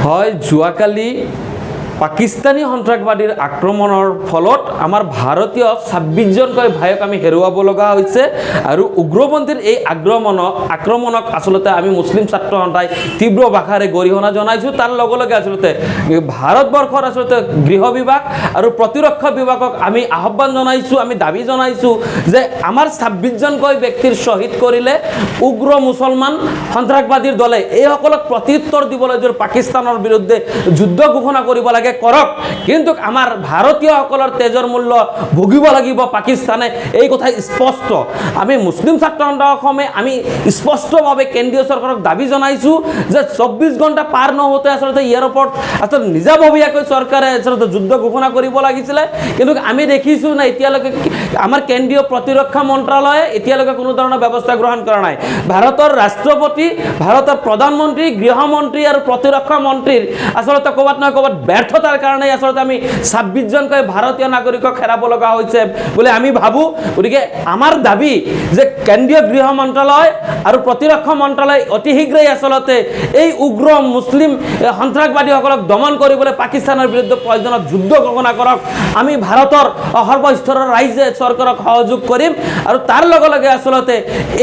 হয় যোৱাকালি পাকিস্তানী সন্ত্ৰাসবাদীৰ আক্ৰমণৰ ফলত আমাৰ ভাৰতীয় 26 জনকৈ ভাইক আমি হেৰুৱাব লগা হৈছে আৰু উগ্ৰপন্থীৰ এই আক্ৰমণক আসলতে আমি মুছলিম ছাত্ৰ সন্থাই তীব্ৰ ভাষাৰে গৰিহণা জনাইছোঁ। তাৰ লগে লগে আসলতে ভাৰতবৰ্ষৰ আসলতে গৃহ বিভাগ আৰু প্ৰতিৰক্ষা বিভাগক আমি আহ্বান জনাইছোঁ, আমি দাবী জনাইছোঁ যে আমাৰ 26 জনকৈ ব্যক্তিৰ শ্বহীদ কৰিলে উগ্ৰ মুছলমান সন্ত্ৰাসবাদীৰ দলে এইসকলক প্ৰত্যুত্তৰ দিবলৈ যদি পাকিস্তানৰ বিৰুদ্ধে যুদ্ধ ঘোষণা কৰিব লাগে কৰক, কিন্তু আমাৰ ভাৰতীয়সকলৰ তেজৰ মূল্য ভুগিব লাগিব পাকিস্তানে, এই কথা স্পষ্ট। আমি মুছলিম ছাত্ৰ সন্থা অসমে আমি স্পষ্টভাৱে কেন্দ্ৰীয় চৰকাৰক দাবী জনাইছোঁ যে 24 ঘণ্টা পাৰ নহওঁতে আচলতে ইয়াৰ ওপৰত আচলতে নিজাববীয়াকৈ চৰকাৰে আচলতে যুদ্ধ ঘোষণা কৰিব লাগিছিলে, কিন্তু আমি দেখিছোঁ না এতিয়ালৈকে আমাৰ কেন্দ্ৰীয় প্ৰতিৰক্ষা মন্ত্ৰালয়ে এতিয়ালৈকে কোনো ধৰণৰ ব্যৱস্থা গ্ৰহণ কৰা নাই। ভাৰতৰ ৰাষ্ট্ৰপতি, ভাৰতৰ প্ৰধানমন্ত্ৰী, গৃহমন্ত্ৰী আৰু প্ৰতিৰক্ষা মন্ত্ৰীৰ আচলতে ক'ৰবাত নহয় ক'ৰবাত ব্যৰ্থতাৰ কাৰণে আচলতে আমি 26 জনকৈ ভাৰতীয় নাগৰিকক হেৰাব লগা হৈছে বুলি আমি ভাবোঁ। গতিকে আমাৰ দাবী যে কেন্দ্ৰীয় গৃহ মন্ত্ৰালয় আৰু প্ৰতিৰক্ষা মন্ত্ৰালয় অতি শীঘ্ৰেই আচলতে এই উগ্ৰ মুছলিম সন্ত্ৰাসবাদীসকলক দমন কৰিবলৈ পাকিস্তানৰ বিৰুদ্ধে প্ৰয়োজনত যুদ্ধ ঘোষণা কৰক। আমি ভাৰতৰ সৰ্বস্তৰৰ ৰাইজে চৰকাৰক সহযোগ কৰিম আৰু তাৰ লগে লগে আচলতে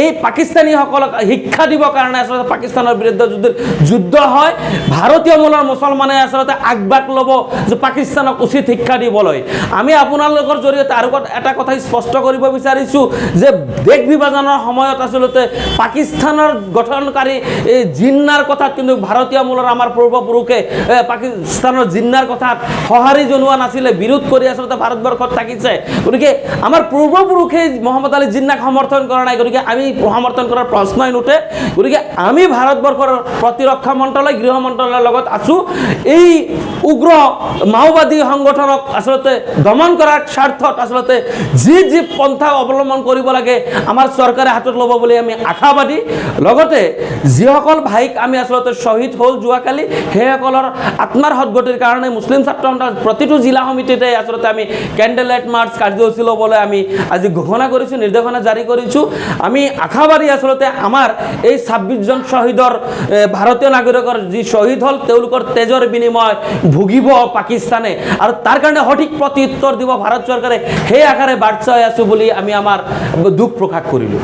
এই পাকিস্তানীসকলক শিক্ষা দিবৰ কাৰণে আচলতে পাকিস্তানৰ বিৰুদ্ধে যদি যুদ্ধ হয়, ভাৰতীয় মূলৰ মুছলমানে আচলতে আগবাগ ল'ব যে পাকিস্তানক উচিত শিক্ষা দিবলৈ। আমি আপোনালোকৰ জৰিয়তে আৰু এটা কথা স্পষ্ট কৰিব বিচাৰিছোঁ যে দেশ বিভাজনৰ সময়ত আচলতে পাকিস্তানৰ গঠনকাৰী এই জিন্নাৰ কথাত কিন্তু ভাৰতীয় মূলৰ আমাৰ পূৰ্বপুৰুষে পাকিস্তানৰ জিন্নাৰ কথাত সঁহাৰি জনোৱা নাছিলে, বিৰোধ কৰি আচলতে ভাৰতবৰ্ষত থাকিছে। গতিকে আমাৰ পূৰ্বপুৰুষে মহম্মদ আলী জিন্নাক সমৰ্থন কৰা নাই, গতিকে আমি সমৰ্থন কৰাৰ প্ৰশ্নই নুঠে। গতিকে আমি ভাৰতবৰ্ষৰ প্ৰতিৰক্ষা মন্ত্ৰালয়, গৃহ মন্ত্ৰালয়ৰ লগত আছোঁ। এই উগ্ৰ মাওবাদী সংগঠনক আচলতে দমন কৰাৰ স্বাৰ্থত আচলতে যি পন্থা অৱলম্বন কৰিব লাগে আমাৰ চৰকাৰে হাতত ল'ব বুলি আমি আশাবাদী। লগতে যিসকল ভাইক আমি আচলতে শ্বহীদ হ'ল যোৱাকালি, সেইসকলৰ আত্মাৰ সদ্গতিৰ কাৰণে মুছলিম ছাত্ৰ সন্থাৰ প্ৰতিটো জিলা সমিতিতে আচলতে আমি কেণ্ডেল লাইট মাৰ্চ কাৰ্যসূচী ল'বলৈ আমি আজি ঘোষণা কৰিছোঁ, নিৰ্দেশনা জাৰি কৰিছোঁ। আমি আশাবাদী আচলতে আমাৰ এই 26 জন শ্বহীদৰ ভাৰতীয় নাগৰিকৰ যি শ্বহীদ হ'ল তেওঁলোকৰ তেজৰ বিনিময় ভুগিব পাকিস্তানে আৰু তাৰ কাৰণে সঠিক প্ৰত্যুত্তৰ দিব ভাৰত চৰকাৰে, সেই আকাৰে বাট চাই আছোঁ বুলি আমি আমাৰ দুখ প্ৰকাশ কৰিলোঁ।